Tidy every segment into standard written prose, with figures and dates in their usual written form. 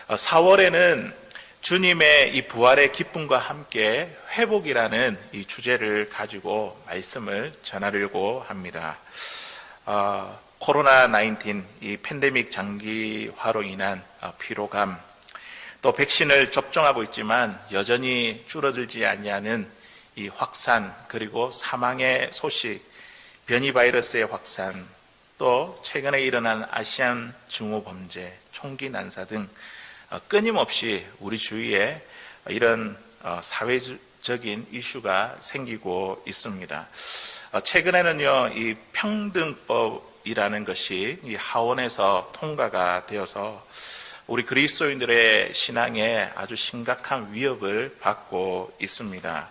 4월에는 주님의 이 부활의 기쁨과 함께 회복이라는 이 주제를 가지고 말씀을 전하려고 합니다. 코로나19 이 팬데믹 장기화로 인한 피로감, 또 백신을 접종하고 있지만 여전히 줄어들지 아니하는 이 확산, 그리고 사망의 소식, 변이 바이러스의 확산, 또 최근에 일어난 아시안 증오 범죄, 총기 난사 등 끊임없이 우리 주위에 이런 사회적인 이슈가 생기고 있습니다. 최근에는요, 이 평등법이라는 것이 이 하원에서 통과가 되어서 우리 그리스도인들의 신앙에 아주 심각한 위협을 받고 있습니다.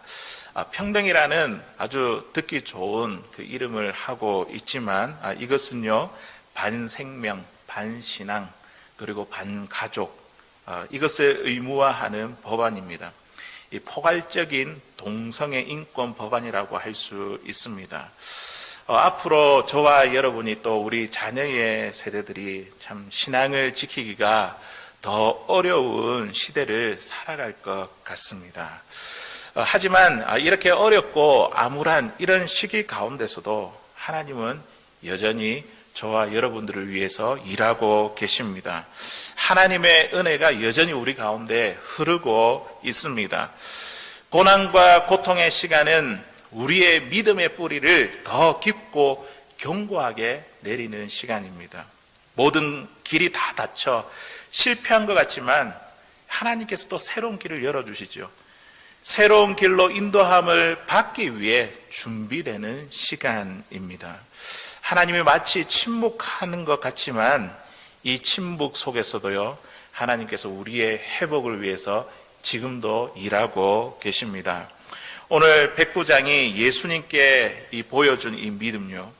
평등이라는 아주 듣기 좋은 그 이름을 하고 있지만 이것은요, 반생명, 반신앙, 그리고 반가족, 이것을 의무화하는 법안입니다. 이 포괄적인 동성애 인권 법안이라고 할 수 있습니다. 앞으로 저와 여러분이 또 우리 자녀의 세대들이 참 신앙을 지키기가 더 어려운 시대를 살아갈 것 같습니다. 하지만 이렇게 어렵고 암울한 이런 시기 가운데서도 하나님은 여전히 저와 여러분들을 위해서 일하고 계십니다. 하나님의 은혜가 여전히 우리 가운데 흐르고 있습니다. 고난과 고통의 시간은 우리의 믿음의 뿌리를 더 깊고 견고하게 내리는 시간입니다. 모든 길이 다 닫혀 실패한 것 같지만 하나님께서 또 새로운 길을 열어주시죠. 새로운 길로 인도함을 받기 위해 준비되는 시간입니다. 하나님이 마치 침묵하는 것 같지만 이 침묵 속에서도요, 하나님께서 우리의 회복을 위해서 지금도 일하고 계십니다. 오늘 백부장이 예수님께 보여준 이 믿음요,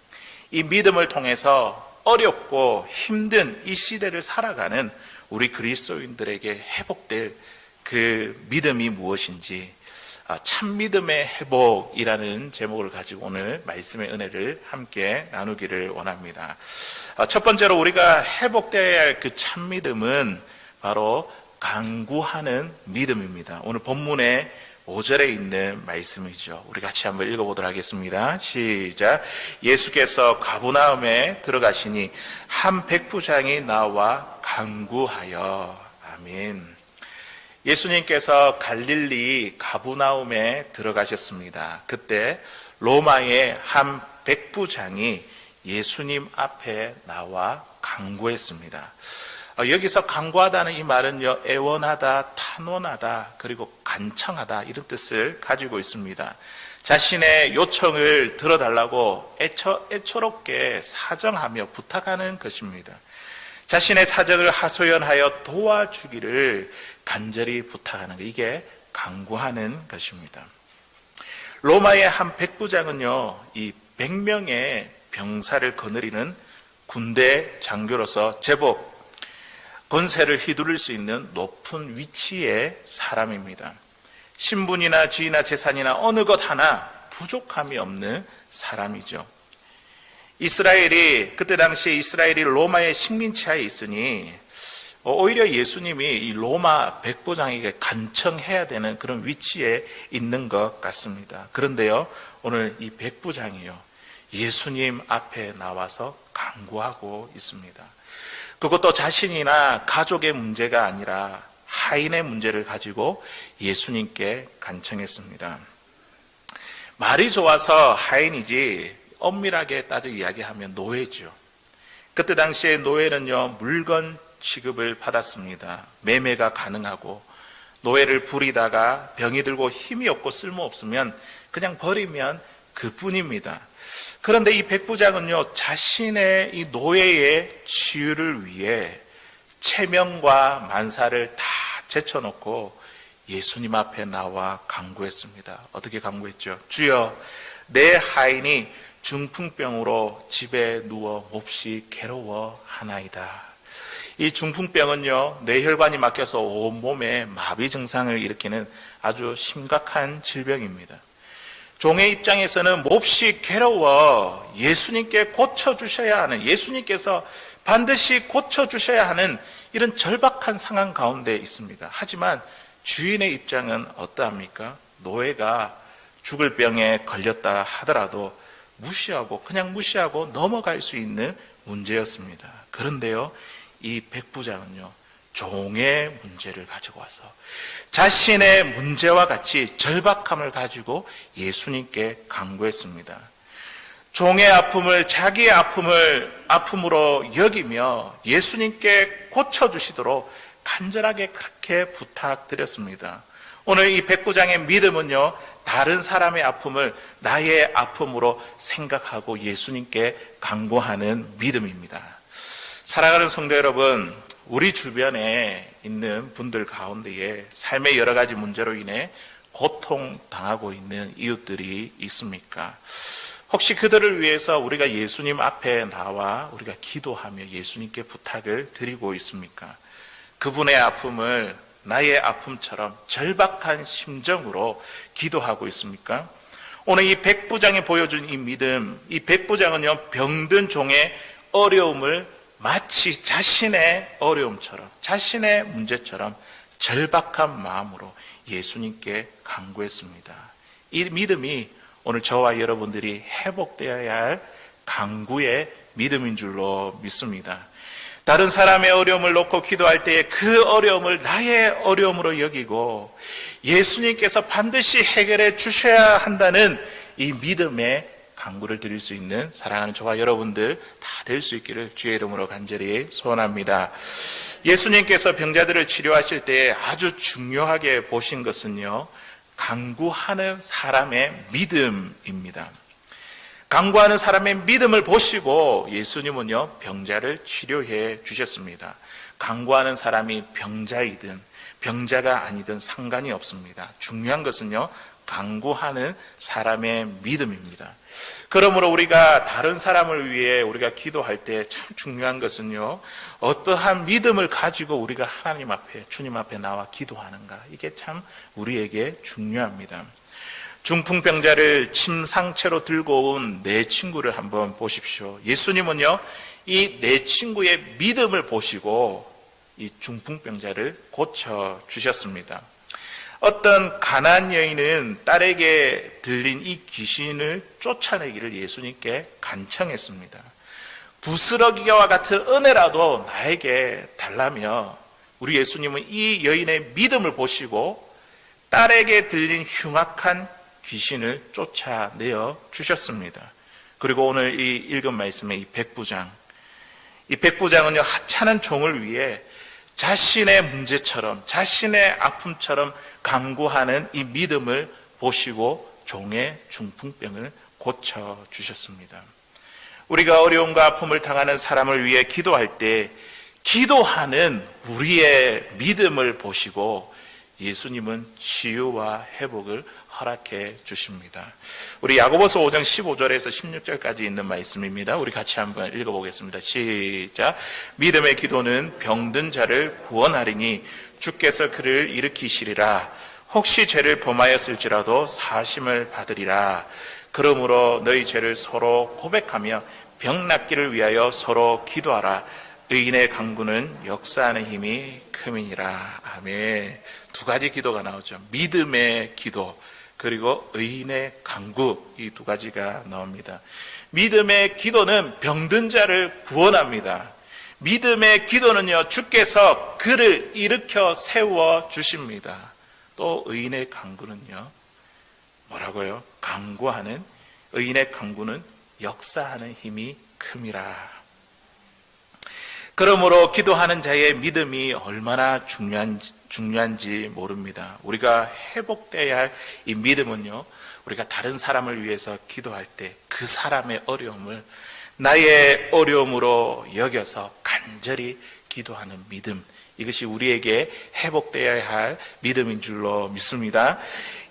이 믿음을 통해서 어렵고 힘든 이 시대를 살아가는 우리 그리스도인들에게 회복될 그 믿음이 무엇인지, 참 믿음의 회복이라는 제목을 가지고 오늘 말씀의 은혜를 함께 나누기를 원합니다. 첫 번째로 우리가 회복되어야 할 그 참 믿음은 바로 간구하는 믿음입니다. 오늘 본문의 5절에 있는 말씀이죠. 우리 같이 한번 읽어보도록 하겠습니다. 시작. 예수께서 가버나움에 들어가시니 한 백부장이 나와 간구하여. 아멘. 예수님께서 갈릴리 가버나움에 들어가셨습니다. 그때 로마의 한 백부장이 예수님 앞에 나와 간구했습니다. 여기서 간구하다는 이 말은요, 애원하다, 탄원하다, 그리고 간청하다, 이런 뜻을 가지고 있습니다. 자신의 요청을 들어달라고 애처롭게 사정하며 부탁하는 것입니다. 자신의 사정을 하소연하여 도와주기를 간절히 부탁하는 것, 이게 간구하는 것입니다. 로마의 한 백부장은요, 이 100명의 병사를 거느리는 군대 장교로서 제법 권세를 휘두를 수 있는 높은 위치의 사람입니다. 신분이나 지위나 재산이나 어느 것 하나 부족함이 없는 사람이죠. 그때 당시에 이스라엘이 로마의 식민지하에 있으니 오히려 예수님이 이 로마 백부장에게 간청해야 되는 그런 위치에 있는 것 같습니다. 그런데요, 오늘 이 백부장이요, 예수님 앞에 나와서 간구하고 있습니다. 그것도 자신이나 가족의 문제가 아니라 하인의 문제를 가지고 예수님께 간청했습니다. 말이 좋아서 하인이지 엄밀하게 따져 이야기하면 노예죠. 그때 당시에 노예는요, 물건 취급을 받았습니다. 매매가 가능하고, 노예를 부리다가 병이 들고 힘이 없고 쓸모없으면 그냥 버리면 그뿐입니다. 그런데 이 백부장은요, 자신의 이 노예의 치유를 위해 체면과 만사를 다 제쳐놓고 예수님 앞에 나와 간구했습니다. 어떻게 간구했죠? 주여, 내 하인이 중풍병으로 집에 누워 몹시 괴로워하나이다. 이 중풍병은요, 뇌혈관이 막혀서 온몸에 마비 증상을 일으키는 아주 심각한 질병입니다. 종의 입장에서는 몹시 괴로워 예수님께 고쳐주셔야 하는, 예수님께서 반드시 고쳐주셔야 하는 이런 절박한 상황 가운데 있습니다. 하지만 주인의 입장은 어떠합니까? 노예가 죽을 병에 걸렸다 하더라도 그냥 무시하고 넘어갈 수 있는 문제였습니다. 그런데요, 이 백부장은요, 종의 문제를 가지고 와서 자신의 문제와 같이 절박함을 가지고 예수님께 간구했습니다. 종의 아픔을 자기의 아픔으로 여기며 예수님께 고쳐주시도록 간절하게 그렇게 부탁드렸습니다. 오늘 이 백부장의 믿음은요, 다른 사람의 아픔을 나의 아픔으로 생각하고 예수님께 간구하는 믿음입니다. 사랑하는 성도 여러분, 우리 주변에 있는 분들 가운데에 삶의 여러 가지 문제로 인해 고통당하고 있는 이웃들이 있습니까? 혹시 그들을 위해서 우리가 예수님 앞에 나와 우리가 기도하며 예수님께 부탁을 드리고 있습니까? 그분의 아픔을 나의 아픔처럼 절박한 심정으로 기도하고 있습니까? 오늘 이 백부장이 보여준 이 믿음, 이 백부장은요, 병든 종의 어려움을 마치 자신의 어려움처럼, 자신의 문제처럼 절박한 마음으로 예수님께 간구했습니다. 이 믿음이 오늘 저와 여러분들이 회복되어야 할 간구의 믿음인 줄로 믿습니다. 다른 사람의 어려움을 놓고 기도할 때에 그 어려움을 나의 어려움으로 여기고 예수님께서 반드시 해결해 주셔야 한다는 이 믿음의 간구를 드릴 수 있는 사랑하는 저와 여러분들 다 될 수 있기를 주의 이름으로 간절히 소원합니다. 예수님께서 병자들을 치료하실 때 아주 중요하게 보신 것은요, 간구하는 사람의 믿음입니다. 간구하는 사람의 믿음을 보시고 예수님은요, 병자를 치료해 주셨습니다. 간구하는 사람이 병자이든 병자가 아니든 상관이 없습니다. 중요한 것은요, 간구하는 사람의 믿음입니다. 그러므로 우리가 다른 사람을 위해 우리가 기도할 때 참 중요한 것은요, 어떠한 믿음을 가지고 우리가 하나님 앞에, 주님 앞에 나와 기도하는가, 이게 참 우리에게 중요합니다. 중풍병자를 침 상체로 들고 온 네 친구를 한번 보십시오. 예수님은요, 이 네 친구의 믿음을 보시고 이 중풍병자를 고쳐주셨습니다. 어떤 가나안 여인은 딸에게 들린 이 귀신을 쫓아내기를 예수님께 간청했습니다. 부스러기와 같은 은혜라도 나에게 달라며 우리 예수님은 이 여인의 믿음을 보시고 딸에게 들린 흉악한 귀신을 쫓아내어 주셨습니다. 그리고 오늘 이 읽은 말씀의 이 백부장은요, 하찮은 종을 위해 자신의 문제처럼, 자신의 아픔처럼 간구하는 이 믿음을 보시고 종의 중풍병을 고쳐주셨습니다. 우리가 어려움과 아픔을 당하는 사람을 위해 기도할 때 기도하는 우리의 믿음을 보시고 예수님은 치유와 회복을 허락해 주십니다. 우리 야고보서 5장 15절에서 16절까지 있는 말씀입니다. 우리 같이 한번 읽어보겠습니다. 시작. 믿음의 기도는 병든 자를 구원하리니 주께서 그를 일으키시리라. 혹시 죄를 범하였을지라도 사심을 받으리라. 그러므로 너희 죄를 서로 고백하며 병 낫기를 위하여 서로 기도하라. 의인의 간구는 역사하는 힘이 큼이니라. 아멘. 두 가지 기도가 나오죠. 믿음의 기도, 그리고 의인의 간구, 이 두 가지가 나옵니다. 믿음의 기도는 병든 자를 구원합니다. 믿음의 기도는요, 주께서 그를 일으켜 세워 주십니다. 또 의인의 간구는요, 뭐라고요? 간구하는, 의인의 간구는 역사하는 힘이 큼이라. 그러므로 기도하는 자의 믿음이 얼마나 중요한지 모릅니다. 우리가 회복되어야 할 이 믿음은요, 우리가 다른 사람을 위해서 기도할 때 그 사람의 어려움을 나의 어려움으로 여겨서 간절히 기도하는 믿음, 이것이 우리에게 회복되어야 할 믿음인 줄로 믿습니다.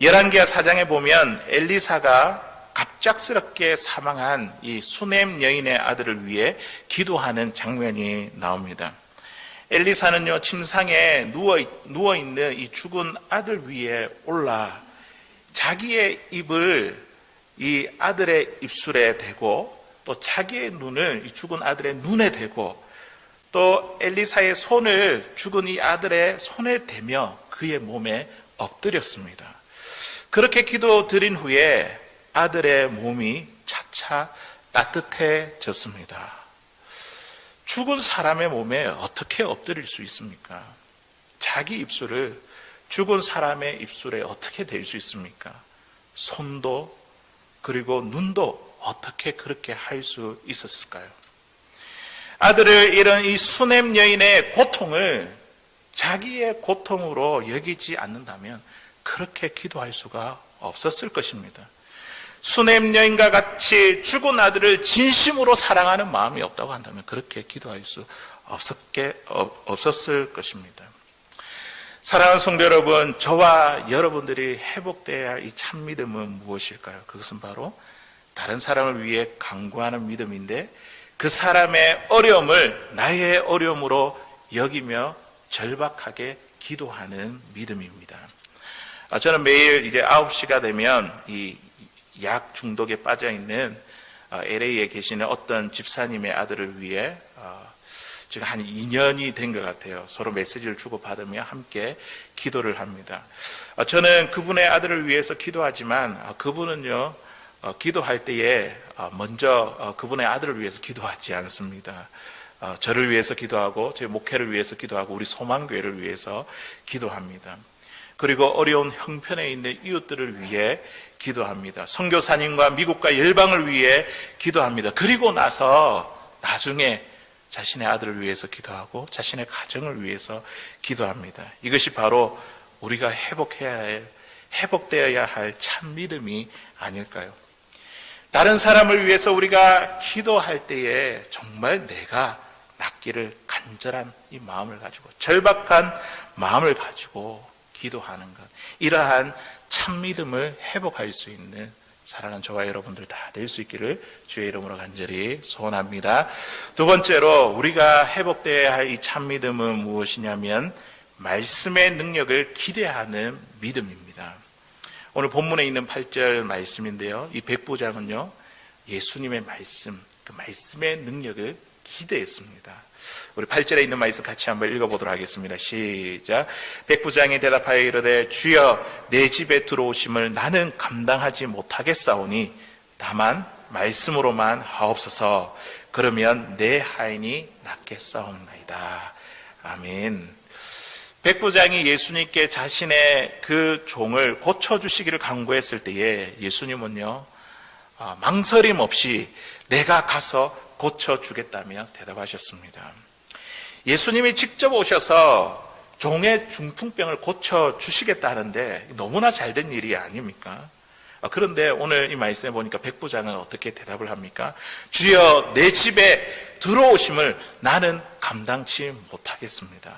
열왕기하 4장에 보면 엘리사가 갑작스럽게 사망한 이 수넴 여인의 아들을 위해 기도하는 장면이 나옵니다. 엘리사는요, 침상에 누워있는 이 죽은 아들 위에 올라 자기의 입을 이 아들의 입술에 대고 또 자기의 눈을 이 죽은 아들의 눈에 대고 또 엘리사의 손을 죽은 이 아들의 손에 대며 그의 몸에 엎드렸습니다. 그렇게 기도 드린 후에 아들의 몸이 차차 따뜻해졌습니다. 죽은 사람의 몸에 어떻게 엎드릴 수 있습니까? 자기 입술을 죽은 사람의 입술에 어떻게 댈 수 있습니까? 손도 그리고 눈도 어떻게 그렇게 할 수 있었을까요? 아들을 잃은 이 수넴 여인의 고통을 자기의 고통으로 여기지 않는다면 그렇게 기도할 수가 없었을 것입니다. 수넴 여인과 같이 죽은 아들을 진심으로 사랑하는 마음이 없다고 한다면 그렇게 기도할 수 없었을 것입니다. 사랑하는 성도 여러분, 저와 여러분들이 회복되어야 할 이 참 믿음은 무엇일까요? 그것은 바로 다른 사람을 위해 간구하는 믿음인데 그 사람의 어려움을 나의 어려움으로 여기며 절박하게 기도하는 믿음입니다. 저는 매일 이제 9시가 되면 이 약 중독에 빠져 있는 LA에 계시는 어떤 집사님의 아들을 위해 지금 한 2년이 된 것 같아요. 서로 메시지를 주고받으며 함께 기도를 합니다. 저는 그분의 아들을 위해서 기도하지만 그분은요, 기도할 때에 먼저 그분의 아들을 위해서 기도하지 않습니다. 저를 위해서 기도하고 제 목회를 위해서 기도하고 우리 소망교회를 위해서 기도합니다. 그리고 어려운 형편에 있는 이웃들을 위해 기도합니다. 선교사님과 미국과 열방을 위해 기도합니다. 그리고 나서 나중에 자신의 아들을 위해서 기도하고 자신의 가정을 위해서 기도합니다. 이것이 바로 우리가 회복되어야 할 참 믿음이 아닐까요? 다른 사람을 위해서 우리가 기도할 때에 정말 내가 낫기를 간절한 이 마음을 가지고 절박한 마음을 가지고 기도하는 것, 이러한 참 믿음을 회복할 수 있는 사랑하는 저와 여러분들 다 될 수 있기를 주의 이름으로 간절히 소원합니다. 두 번째로 우리가 회복되어야 할 이 참 믿음은 무엇이냐면 말씀의 능력을 기대하는 믿음입니다. 오늘 본문에 있는 8절 말씀인데요, 이 백부장은요 예수님의 말씀, 그 말씀의 능력을 기대했습니다. 우리 8절에 있는 말씀 같이 한번 읽어보도록 하겠습니다. 시작. 백부장이 대답하여 이르되 주여 내 집에 들어오심을 나는 감당하지 못하겠사오니 다만 말씀으로만 하옵소서. 그러면 내 하인이 낫겠사옵나이다. 아멘. 백부장이 예수님께 자신의 그 종을 고쳐주시기를 간구했을 때에 예수님은요 망설임 없이 내가 가서 고쳐주겠다며 대답하셨습니다. 예수님이 직접 오셔서 종의 중풍병을 고쳐주시겠다는데 너무나 잘된 일이 아닙니까? 그런데 오늘 이 말씀에 보니까 백부장은 어떻게 대답을 합니까? 주여 내 집에 들어오심을 나는 감당치 못하겠습니다.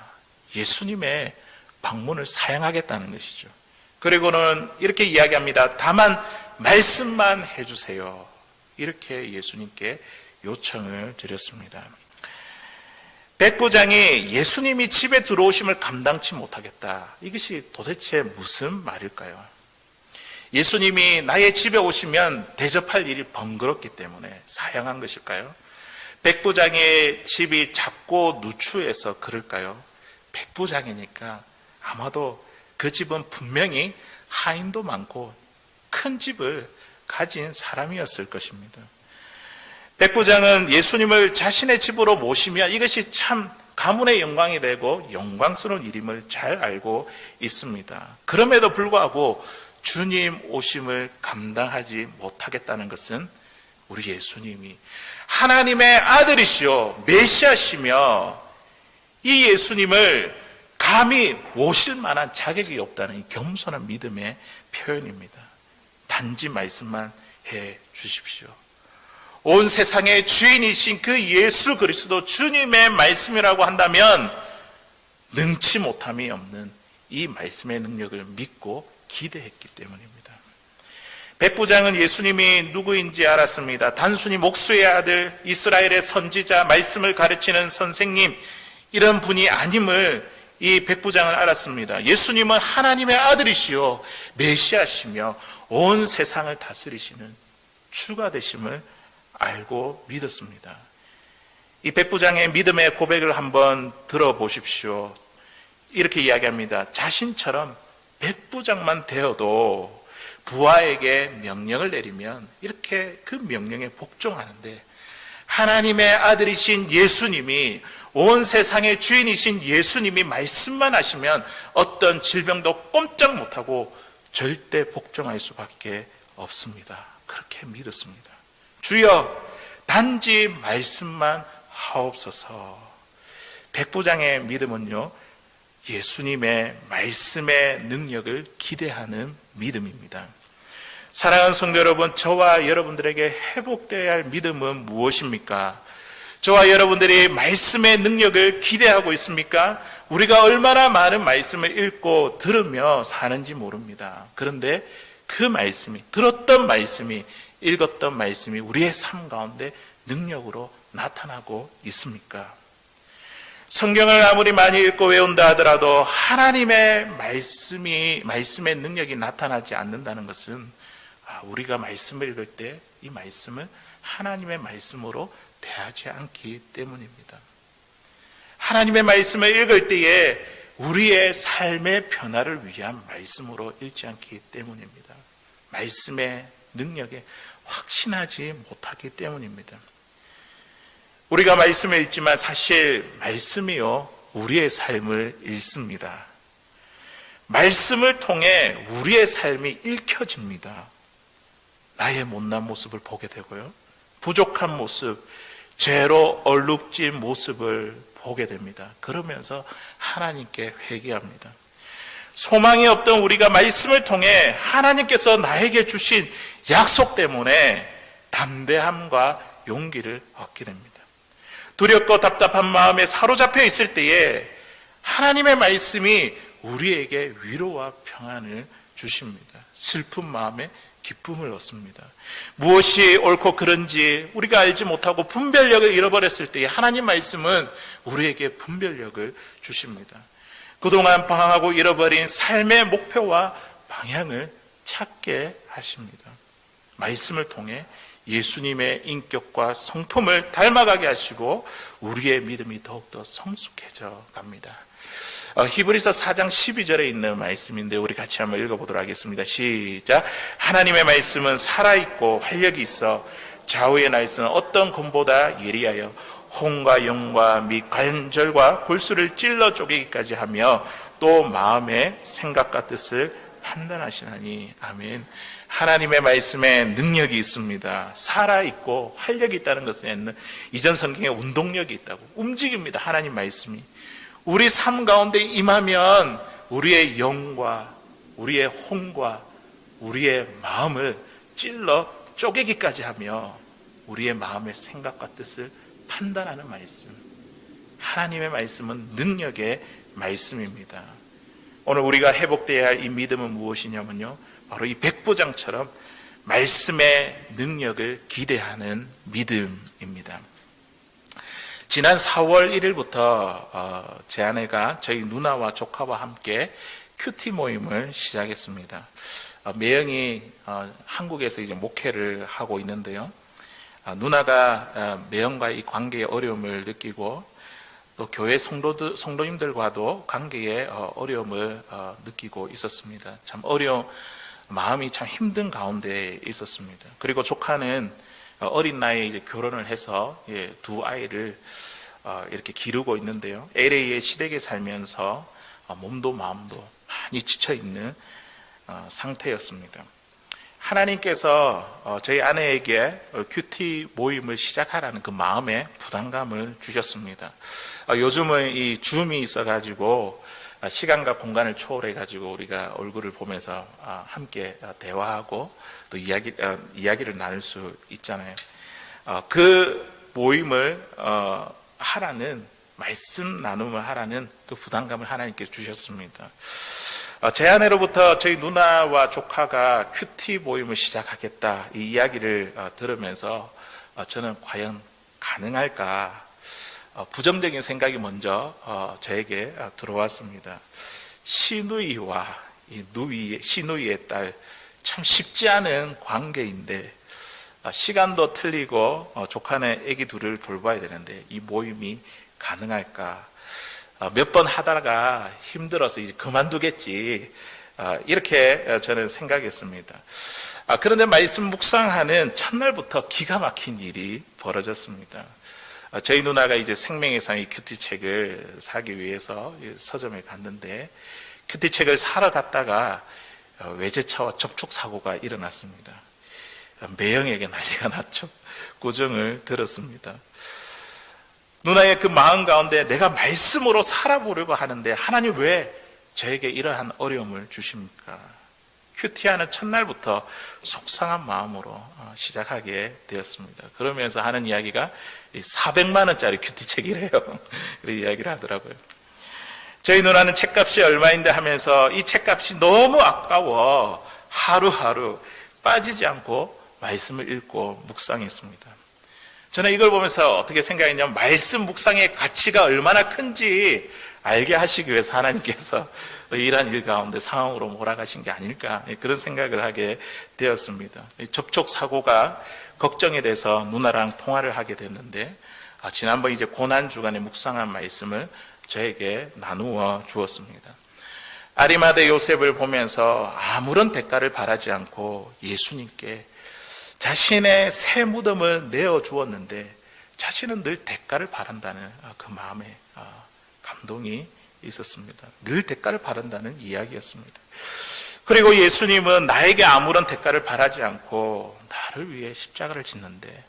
예수님의 방문을 사양하겠다는 것이죠. 그리고는 이렇게 이야기합니다. 다만 말씀만 해주세요. 이렇게 예수님께 요청을 드렸습니다. 백부장이 예수님이 집에 들어오심을 감당치 못하겠다. 이것이 도대체 무슨 말일까요? 예수님이 나의 집에 오시면 대접할 일이 번거롭기 때문에 사양한 것일까요? 백부장의 집이 작고 누추해서 그럴까요? 백부장이니까 아마도 그 집은 분명히 하인도 많고 큰 집을 가진 사람이었을 것입니다. 백부장은 예수님을 자신의 집으로 모시면 이것이 참 가문의 영광이 되고 영광스러운 일임을 잘 알고 있습니다. 그럼에도 불구하고 주님 오심을 감당하지 못하겠다는 것은 우리 예수님이 하나님의 아들이시오 메시아시며 이 예수님을 감히 모실 만한 자격이 없다는 이 겸손한 믿음의 표현입니다. 단지 말씀만 해 주십시오. 온 세상의 주인이신 그 예수 그리스도 주님의 말씀이라고 한다면 능치 못함이 없는 이 말씀의 능력을 믿고 기대했기 때문입니다. 백부장은 예수님이 누구인지 알았습니다. 단순히 목수의 아들, 이스라엘의 선지자, 말씀을 가르치는 선생님, 이런 분이 아님을 이 백부장은 알았습니다. 예수님은 하나님의 아들이시요 메시아시며 온 세상을 다스리시는 주가 되심을 알고 믿었습니다. 이 백부장의 믿음의 고백을 한번 들어보십시오. 이렇게 이야기합니다. 자신처럼 백부장만 되어도 부하에게 명령을 내리면 이렇게 그 명령에 복종하는데, 하나님의 아들이신 예수님이, 온 세상의 주인이신 예수님이 말씀만 하시면 어떤 질병도 꼼짝 못하고 절대 복종할 수밖에 없습니다. 그렇게 믿었습니다. 주여 단지 말씀만 하옵소서. 백부장의 믿음은요, 예수님의 말씀의 능력을 기대하는 믿음입니다. 사랑하는 성도 여러분, 저와 여러분들에게 회복되어야 할 믿음은 무엇입니까? 저와 여러분들이 말씀의 능력을 기대하고 있습니까? 우리가 얼마나 많은 말씀을 읽고 들으며 사는지 모릅니다. 그런데 그 말씀이, 들었던 말씀이, 읽었던 말씀이 우리의 삶 가운데 능력으로 나타나고 있습니까? 성경을 아무리 많이 읽고 외운다 하더라도 하나님의 말씀의 능력이 나타나지 않는다는 것은, 우리가 말씀을 읽을 때 이 말씀을 하나님의 말씀으로 대하지 않기 때문입니다. 하나님의 말씀을 읽을 때에 우리의 삶의 변화를 위한 말씀으로 읽지 않기 때문입니다. 말씀의 능력에 확신하지 못하기 때문입니다. 우리가 말씀을 읽지만 사실 말씀이요, 우리의 삶을 읽습니다. 말씀을 통해 우리의 삶이 읽혀집니다. 나의 못난 모습을 보게 되고요, 부족한 모습, 죄로 얼룩진 모습을 보게 됩니다. 그러면서 하나님께 회개합니다. 소망이 없던 우리가 말씀을 통해 하나님께서 나에게 주신 약속 때문에 담대함과 용기를 얻게 됩니다. 두렵고 답답한 마음에 사로잡혀 있을 때에 하나님의 말씀이 우리에게 위로와 평안을 주십니다. 슬픈 마음에 기쁨을 얻습니다. 무엇이 옳고 그른지 우리가 알지 못하고 분별력을 잃어버렸을 때에 하나님 말씀은 우리에게 분별력을 주십니다. 그동안 방황하고 잃어버린 삶의 목표와 방향을 찾게 하십니다. 말씀을 통해 예수님의 인격과 성품을 닮아가게 하시고 우리의 믿음이 더욱더 성숙해져 갑니다. 히브리서 4장 12절에 있는 말씀인데 우리 같이 한번 읽어보도록 하겠습니다. 시작. 하나님의 말씀은 살아있고 활력이 있어 좌우에 나 있으면 어떤 검보다 예리하여 혼과 영과 및 관절과 골수를 찔러 쪼개기까지 하며 또 마음의 생각과 뜻을 판단하시나니. 아멘. 하나님의 말씀에 능력이 있습니다. 살아있고 활력이 있다는 것은 이전 성경에 운동력이 있다고, 움직입니다. 하나님 말씀이 우리 삶 가운데 임하면 우리의 영과 우리의 혼과 우리의 마음을 찔러 쪼개기까지 하며 우리의 마음의 생각과 뜻을 판단하는 말씀. 하나님의 말씀은 능력의 말씀입니다. 오늘 우리가 회복되어야 할 이 믿음은 무엇이냐면요, 바로 이 백부장처럼 말씀의 능력을 기대하는 믿음입니다. 지난 4월 1일부터 제 아내가 저희 누나와 조카와 함께 큐티 모임을 시작했습니다. 매형이 한국에서 이제 목회를 하고 있는데요, 누나가 매형과의 이 관계에 어려움을 느끼고 또 교회 성도님들과도 관계에 어려움을 느끼고 있었습니다. 참 마음이 참 힘든 가운데 있었습니다. 그리고 조카는 어린 나이에 이제 결혼을 해서 두 아이를 이렇게 기르고 있는데요, LA의 시댁에 살면서 몸도 마음도 많이 지쳐 있는 상태였습니다. 하나님께서 저희 아내에게 큐티 모임을 시작하라는 그 마음에 부담감을 주셨습니다. 요즘은 이 줌이 있어가지고 시간과 공간을 초월해가지고 우리가 얼굴을 보면서 함께 대화하고 또 이야기를 나눌 수 있잖아요. 그 모임을 하라는, 말씀 나눔을 하라는 그 부담감을 하나님께 주셨습니다. 제 아내로부터 저희 누나와 조카가 큐티 모임을 시작하겠다 이 이야기를 들으면서 저는 과연 가능할까, 부정적인 생각이 먼저 저에게 들어왔습니다. 시누이와 시누이의 딸, 참 쉽지 않은 관계인데 시간도 틀리고 조카네 아기 둘을 돌봐야 되는데 이 모임이 가능할까? 몇 번 하다가 힘들어서 이제 그만두겠지. 이렇게 저는 생각했습니다. 그런데 말씀 묵상하는 첫날부터 기가 막힌 일이 벌어졌습니다. 저희 누나가 이제 생명의상 큐티책을 사기 위해서 서점에 갔는데 큐티책을 사러 갔다가 외제차와 접촉사고가 일어났습니다. 매형에게 난리가 났죠. 고정을 들었습니다. 누나의 그 마음 가운데 내가 말씀으로 살아보려고 하는데 하나님 왜 저에게 이러한 어려움을 주십니까? 큐티하는 첫날부터 속상한 마음으로 시작하게 되었습니다. 그러면서 하는 이야기가 400만 원짜리 큐티책이래요. 그런 이야기를 하더라고요. 저희 누나는 책값이 얼마인데 하면서 이 책값이 너무 아까워 하루하루 빠지지 않고 말씀을 읽고 묵상했습니다. 저는 이걸 보면서 어떻게 생각했냐면 말씀 묵상의 가치가 얼마나 큰지 알게 하시기 위해서 하나님께서 이러한 일 가운데 상황으로 몰아가신 게 아닐까 그런 생각을 하게 되었습니다. 접촉사고가 걱정이 돼서 누나랑 통화를 하게 됐는데 지난번 이제 고난주간에 묵상한 말씀을 저에게 나누어 주었습니다. 아리마대 요셉을 보면서 아무런 대가를 바라지 않고 예수님께 자신의 새 무덤을 내어주었는데 자신은 늘 대가를 바란다는 그 마음에 감동이 있었습니다. 늘 대가를 바란다는 이야기였습니다. 그리고 예수님은 나에게 아무런 대가를 바라지 않고 나를 위해 십자가를 짓는데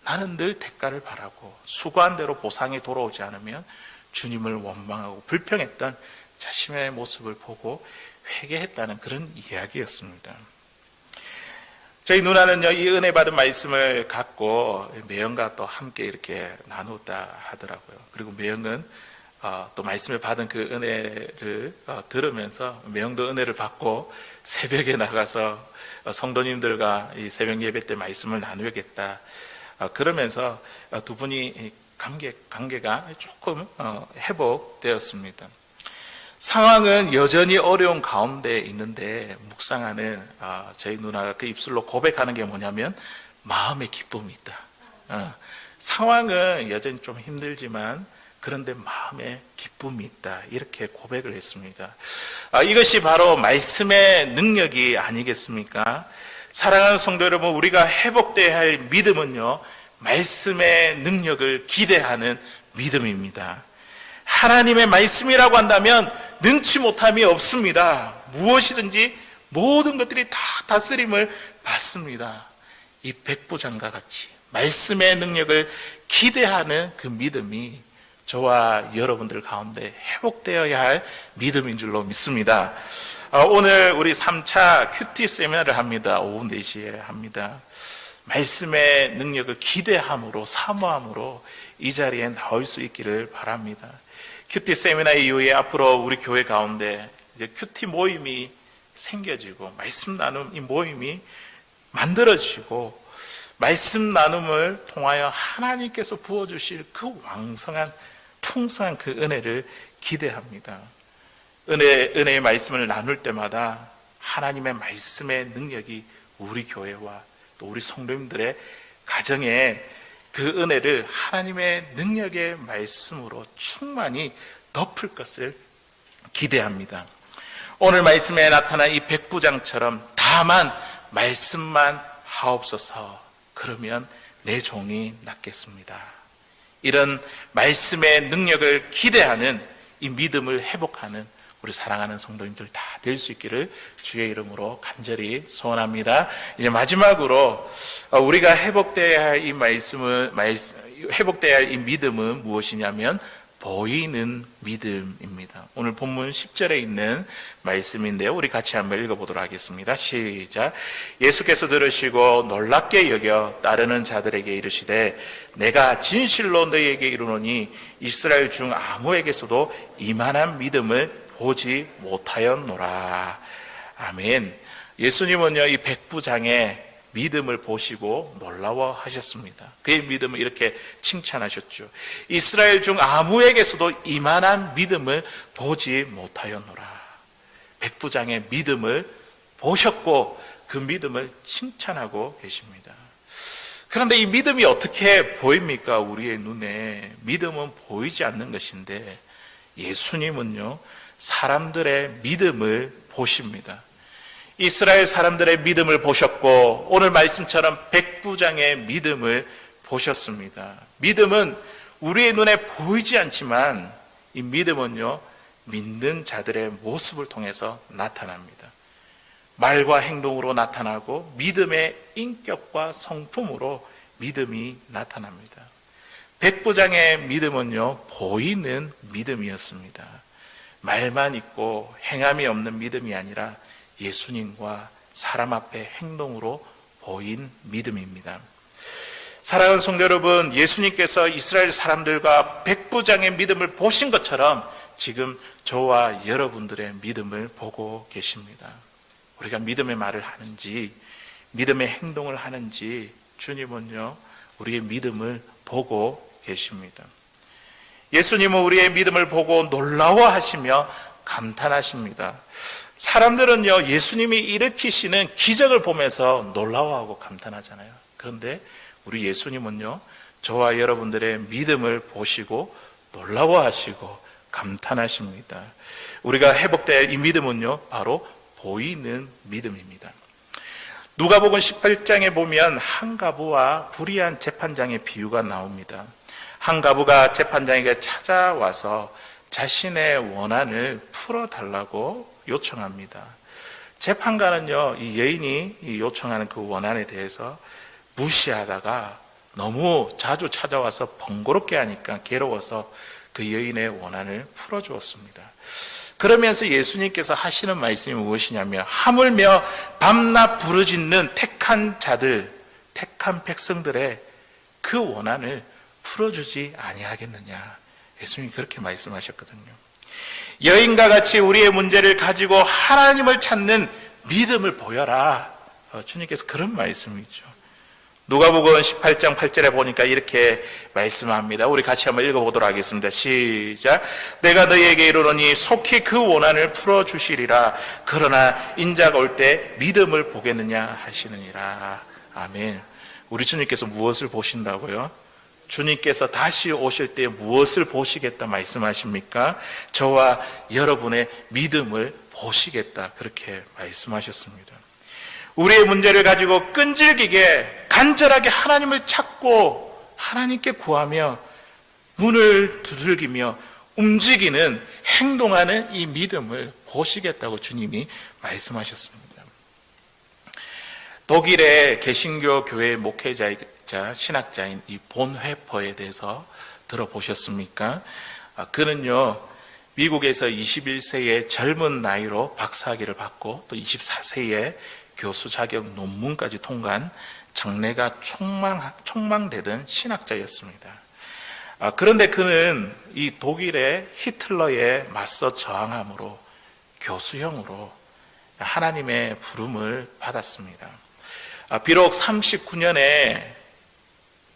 나는 늘 대가를 바라고 수고한 대로 보상이 돌아오지 않으면 주님을 원망하고 불평했던 자신의 모습을 보고 회개했다는 그런 이야기였습니다. 저희 누나는요, 이 은혜 받은 말씀을 갖고 매형과 또 함께 이렇게 나누다 하더라고요. 그리고 매형은 또 말씀을 받은 그 은혜를 들으면서 매형도 은혜를 받고 새벽에 나가서 성도님들과 이 새벽 예배 때 말씀을 나누겠다. 그러면서 두 분이 관계가 조금 회복되었습니다. 상황은 여전히 어려운 가운데 있는데 묵상하는 저희 누나가 그 입술로 고백하는 게 뭐냐면 마음의 기쁨이 있다. 상황은 여전히 좀 힘들지만 그런데 마음에 기쁨이 있다. 이렇게 고백을 했습니다. 이것이 바로 말씀의 능력이 아니겠습니까? 사랑하는 성도 여러분, 우리가 회복돼야 할 믿음은요, 말씀의 능력을 기대하는 믿음입니다. 하나님의 말씀이라고 한다면 능치 못함이 없습니다. 무엇이든지 모든 것들이 다 다스림을 받습니다. 이 백부장과 같이 말씀의 능력을 기대하는 그 믿음이 저와 여러분들 가운데 회복되어야 할 믿음인 줄로 믿습니다. 오늘 우리 3차 큐티 세미나를 합니다. 오후 4시에 합니다. 말씀의 능력을 기대함으로 사모함으로 이 자리에 나올 수 있기를 바랍니다. 큐티 세미나 이후에 앞으로 우리 교회 가운데 이제 큐티 모임이 생겨지고 말씀 나눔 이 모임이 만들어지고 말씀 나눔을 통하여 하나님께서 부어주실 그 왕성한 풍성한 그 은혜를 기대합니다. 은혜의 말씀을 나눌 때마다 하나님의 말씀의 능력이 우리 교회와 또 우리 성도님들의 가정에 그 은혜를 하나님의 능력의 말씀으로 충만히 덮을 것을 기대합니다. 오늘 말씀에 나타난 이 백부장처럼 다만 말씀만 하옵소서. 그러면 내 종이 낫겠습니다. 이런 말씀의 능력을 기대하는 이 믿음을 회복하는 우리 사랑하는 성도님들 다 될 수 있기를 주의 이름으로 간절히 소원합니다. 이제 마지막으로 우리가 회복돼야 할 이 회복돼야 할 이 믿음은 무엇이냐면 보이는 믿음입니다. 오늘 본문 10절에 있는 말씀인데요. 우리 같이 한번 읽어보도록 하겠습니다. 시작. 예수께서 들으시고 놀랍게 여겨 따르는 자들에게 이르시되 내가 진실로 너희에게 이르노니 이스라엘 중 아무에게서도 이만한 믿음을 보지 못하였노라. 아멘. 예수님은요, 이 백부장의 믿음을 보시고 놀라워하셨습니다. 그의 믿음을 이렇게 칭찬하셨죠. 이스라엘 중 아무에게서도 이만한 믿음을 보지 못하였노라. 백부장의 믿음을 보셨고 그 믿음을 칭찬하고 계십니다. 그런데 이 믿음이 어떻게 보입니까? 우리의 눈에. 믿음은 보이지 않는 것인데 예수님은요, 사람들의 믿음을 보십니다. 이스라엘 사람들의 믿음을 보셨고 오늘 말씀처럼 백부장의 믿음을 보셨습니다. 믿음은 우리의 눈에 보이지 않지만 이 믿음은요, 믿는 자들의 모습을 통해서 나타납니다. 말과 행동으로 나타나고 믿음의 인격과 성품으로 믿음이 나타납니다. 백부장의 믿음은요, 보이는 믿음이었습니다. 말만 있고 행함이 없는 믿음이 아니라 예수님과 사람 앞에 행동으로 보인 믿음입니다. 사랑하는 성도 여러분, 예수님께서 이스라엘 사람들과 백부장의 믿음을 보신 것처럼 지금 저와 여러분들의 믿음을 보고 계십니다. 우리가 믿음의 말을 하는지 믿음의 행동을 하는지 주님은요, 우리의 믿음을 보고 계십니다. 예수님은 우리의 믿음을 보고 놀라워하시며 감탄하십니다. 사람들은요, 예수님이 일으키시는 기적을 보면서 놀라워하고 감탄하잖아요. 그런데 우리 예수님은요, 저와 여러분들의 믿음을 보시고 놀라워하시고 감탄하십니다. 우리가 회복될 이 믿음은요, 바로 보이는 믿음입니다. 누가복음 18장에 보면 한 과부와 불의한 재판장의 비유가 나옵니다. 한 과부가 재판장에게 찾아와서 자신의 원한을 풀어달라고 요청합니다. 재판관은요, 이 여인이 요청하는 그 원한에 대해서 무시하다가 너무 자주 찾아와서 번거롭게 하니까 괴로워서 그 여인의 원한을 풀어주었습니다. 그러면서 예수님께서 하시는 말씀이 무엇이냐면, 하물며 밤낮 부르짖는 택한 자들, 택한 백성들의 그 원한을 풀어주지 아니하겠느냐. 예수님이 그렇게 말씀하셨거든요. 여인과 같이 우리의 문제를 가지고 하나님을 찾는 믿음을 보여라. 주님께서 그런 말씀이죠. 누가복음 18장 8절에 보니까 이렇게 말씀합니다. 우리 같이 한번 읽어보도록 하겠습니다. 시작. 내가 너희에게 이르노니 속히 그 원한을 풀어주시리라. 그러나 인자가 올 때 믿음을 보겠느냐 하시느니라. 아멘. 우리 주님께서 무엇을 보신다고요? 주님께서 다시 오실 때 무엇을 보시겠다 말씀하십니까? 저와 여러분의 믿음을 보시겠다, 그렇게 말씀하셨습니다. 우리의 문제를 가지고 끈질기게 간절하게 하나님을 찾고 하나님께 구하며 문을 두들기며 움직이는, 행동하는 이 믿음을 보시겠다고 주님이 말씀하셨습니다. 독일의 개신교 교회 목회자이자 신학자인 이 본회퍼에 대해서 들어보셨습니까? 그는요, 미국에서 21세의 젊은 나이로 박사학위를 받고 또 24세에 교수 자격 논문까지 통과한 장래가 촉망되던 신학자였습니다. 그런데 그는 이 독일의 히틀러에 맞서 저항함으로 교수형으로 하나님의 부름을 받았습니다. 비록 39년의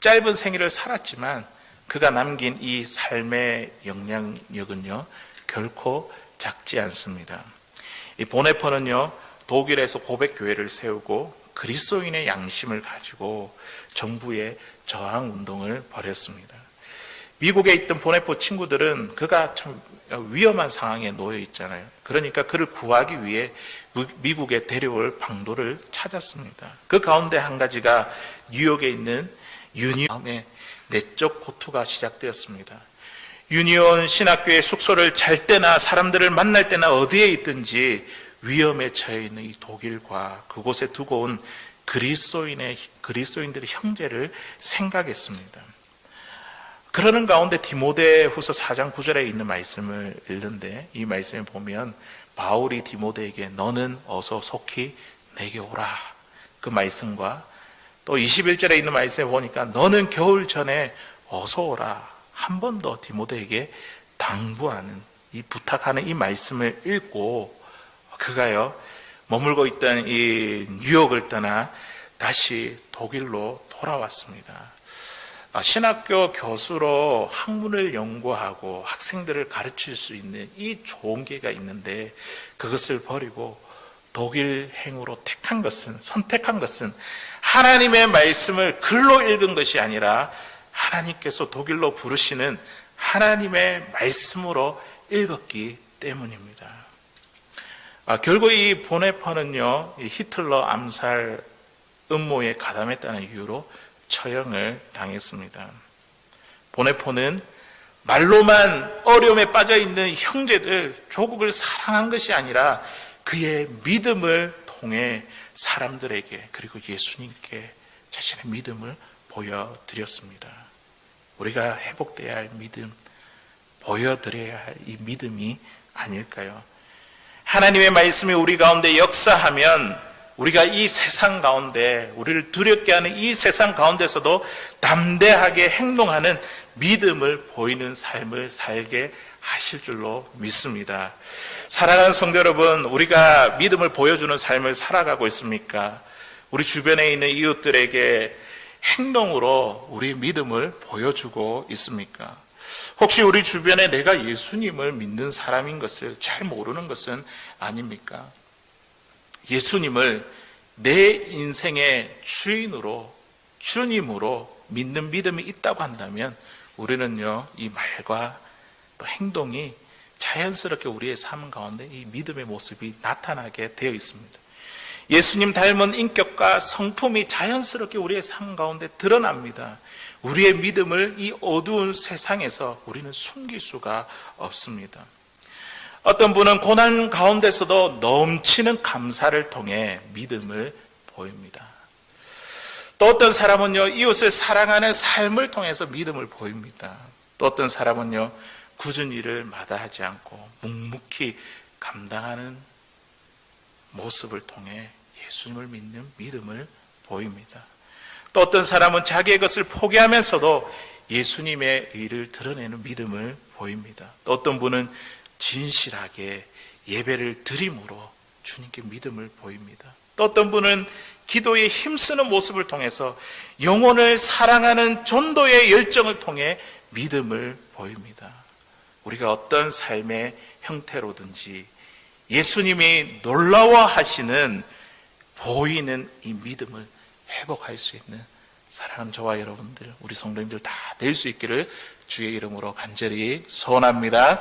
짧은 생애를 살았지만 그가 남긴 이 삶의 영향력은요, 결코 작지 않습니다. 이 보네퍼는요, 독일에서 고백교회를 세우고 그리스도인의 양심을 가지고 정부의 저항 운동을 벌였습니다. 미국에 있던 보네퍼 친구들은 그가 참 위험한 상황에 놓여 있잖아요. 그러니까 그를 구하기 위해 미국에 데려올 방도를 찾았습니다. 그 가운데 한 가지가 뉴욕에 있는 유니온의 내적 고투가 시작되었습니다. 유니온 신학교의 숙소를 잘 때나 사람들을 만날 때나 어디에 있든지 위험에 처해 있는 이 독일과 그곳에 두고 온 그리스도인들의 형제를 생각했습니다. 그러는 가운데 디모데후서 4장 9절에 있는 말씀을 읽는데, 이 말씀을 보면 바울이 디모데에게 너는 어서 속히 내게 오라, 그 말씀과 또 21절에 있는 말씀을 보니까 너는 겨울 전에 어서 오라, 한 번 더 디모데에게 당부하는, 이 부탁하는 이 말씀을 읽고 그가요, 머물고 있던 이 뉴욕을 떠나 다시 독일로 돌아왔습니다. 신학교 교수로 학문을 연구하고 학생들을 가르칠 수 있는 이 좋은 기회가 있는데 그것을 버리고 독일 행으로 선택한 것은 하나님의 말씀을 글로 읽은 것이 아니라 하나님께서 독일로 부르시는 하나님의 말씀으로 읽었기 때문입니다. 결국 이 보네퍼는요, 히틀러 암살 음모에 가담했다는 이유로 처형을 당했습니다. 보네퍼는 말로만 어려움에 빠져 있는 형제들, 조국을 사랑한 것이 아니라 그의 믿음을 통해 사람들에게 그리고 예수님께 자신의 믿음을 보여드렸습니다. 우리가 회복되어야 할 믿음, 보여드려야 할 이 믿음이 아닐까요? 하나님의 말씀이 우리 가운데 역사하면 우리가 이 세상 가운데, 우리를 두렵게 하는 이 세상 가운데서도 담대하게 행동하는 믿음을 보이는 삶을 살게 하실 줄로 믿습니다. 사랑하는 성도 여러분, 우리가 믿음을 보여주는 삶을 살아가고 있습니까? 우리 주변에 있는 이웃들에게 행동으로 우리 믿음을 보여주고 있습니까? 혹시 우리 주변에 내가 예수님을 믿는 사람인 것을 잘 모르는 것은 아닙니까? 예수님을 내 인생의 주인으로, 주님으로 믿는 믿음이 있다고 한다면 우리는요, 이 말과 또 행동이 자연스럽게 우리의 삶 가운데 이 믿음의 모습이 나타나게 되어 있습니다. 예수님 닮은 인격과 성품이 자연스럽게 우리의 삶 가운데 드러납니다. 우리의 믿음을 이 어두운 세상에서 우리는 숨길 수가 없습니다. 어떤 분은 고난 가운데서도 넘치는 감사를 통해 믿음을 보입니다. 또 어떤 사람은요, 이웃을 사랑하는 삶을 통해서 믿음을 보입니다. 또 어떤 사람은요, 굳은 일을 마다하지 않고 묵묵히 감당하는 모습을 통해 예수님을 믿는 믿음을 보입니다. 또 어떤 사람은 자기의 것을 포기하면서도 예수님의 의를 드러내는 믿음을 보입니다. 또 어떤 분은 진실하게 예배를 드림으로 주님께 믿음을 보입니다. 또 어떤 분은 기도에 힘쓰는 모습을 통해서 영혼을 사랑하는 전도의 열정을 통해 믿음을 보입니다. 우리가 어떤 삶의 형태로든지 예수님이 놀라워하시는 보이는 이 믿음을 회복할 수 있는 사랑하는 저와 여러분들, 우리 성도님들 다 될 수 있기를 주의 이름으로 간절히 소원합니다.